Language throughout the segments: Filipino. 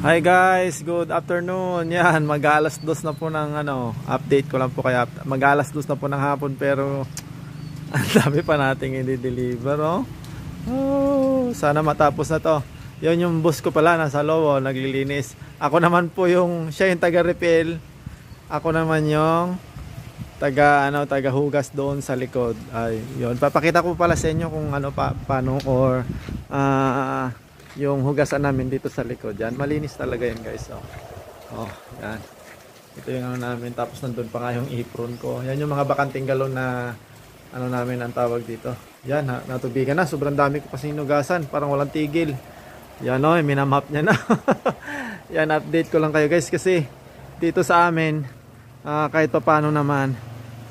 Hi guys, good afternoon. Yan, mag-alas 2 na po ng update ko lang po kaya mag-alas 2 na po ng hapon pero ang dami pa nating i-deliver, oh. Oh, sana matapos na to. 'Yon yung boss ko pala nasa loob, naglilinis. Ako naman po siya yung taga-refill. Ako naman yung taga hugas doon sa likod. Ay, 'yon. Papakita ko pala sa inyo kung paano or yung hugasan namin dito sa likod. Yan, malinis talaga yan guys. Oh, yan. Ito yung namin. Tapos nandun pa nga yung apron ko. Yan yung mga bakanting galon na namin ang tawag dito. Yan, natubigan na. Sobrang dami ko kasi hinugasan. Parang walang tigil. Yan minamap niya na. Yan, update ko lang kayo guys. Kasi dito sa amin, kahit pa paano naman,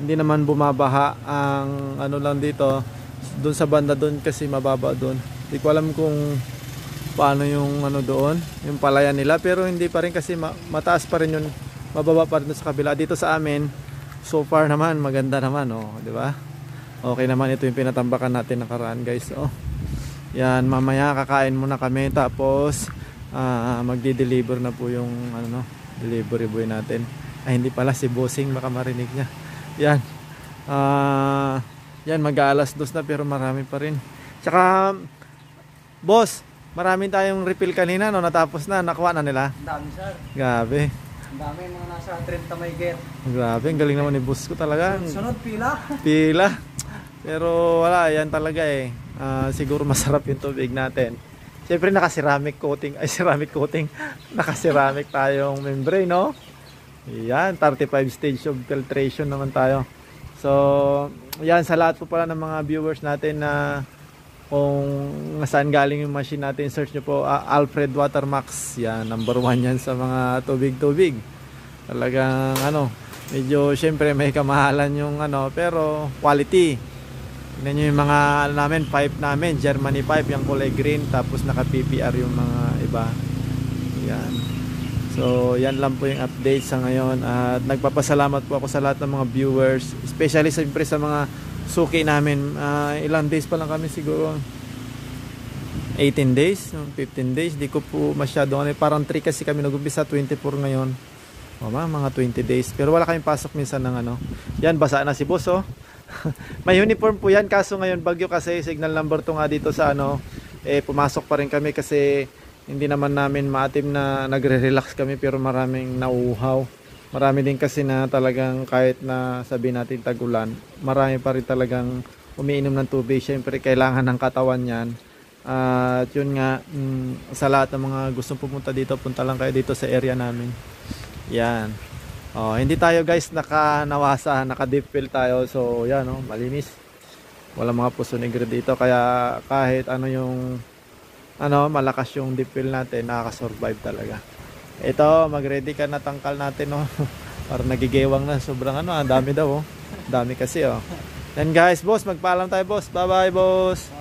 hindi naman bumabaha ang lang dito. Doon sa banda doon kasi mababa doon. Hindi ko alam kung paano yung doon, yung palayan nila, pero hindi pa rin kasi mataas pa rin yun, mababa pa rin sa kabila. Dito sa amin, so far naman maganda naman, di ba? Okay naman, ito yung pinatambakan natin nakaraan guys. Yan, mamaya kakain muna kami tapos magdi-deliver na po yung delivery boy natin. Ay, hindi pala, si Bossing, baka marinig niya. Yan. Yan, mag-aalas 2 na pero marami pa rin. Tsaka boss, marami tayong refill kanina, natapos na, nakuha na nila. Ang dami, sir. Grabe. Ang dami, mga nasa 30 may get. Grabe, ang galing naman ni boss ko talaga. Sunod, pila. Pila. Pero wala, yan talaga eh. Siguro masarap yung tubig natin. Siyempre naka-ceramic coating. Ay, ceramic coating. Naka-ceramic tayong membrane, no? Yan, 35 stage of filtration naman tayo. So, yan, sa lahat po pala ng mga viewers natin na kung saan galing yung machine natin, search nyo po Alfred Watermax. Yan, number 1 yan sa mga tubig-tubig. Talagang medyo syempre may kamahalan yung pero quality. Tingnan nyo yung mga namin, pipe namin, Germany pipe, yung kulay green, tapos naka PPR yung mga iba. Yan. So yan lang po yung update sa ngayon at nagpapasalamat po ako sa lahat ng mga viewers, especially siyempre sa mga suki namin. Ilang days pa lang kami, siguro 18 days, 15 days, di ko po masyado parang 3 kasi kami nag-umpisa, 24 ngayon, mga 20 days, pero wala kaming pasok minsan ng yan, basa na si boss, may uniform po yan, kaso ngayon bagyo kasi, signal number 2 nga dito sa pumasok pa rin kami kasi hindi naman namin maatim na nagre-relax kami, pero maraming nauuhaw. Marami din kasi na talagang kahit na sabihin natin tagulan, marami pa rin talagang umiinom ng tubig. Siyempre kailangan ng katawan yan. At yun nga, sa lahat ng mga gustong pumunta dito, punta lang kayo dito sa area namin. Yan. Hindi tayo guys nakanawasa, naka-deep fill tayo. So yan, malinis. Walang mga puso negro dito. Kaya kahit malakas yung deep fill natin, nakaka-survive talaga. Ito, mag-ready ka na, tangkal natin, para nagigewang na, sobrang ang dami daw, dami kasi, Yan guys, boss, magpaalam tayo, boss. Bye bye, boss.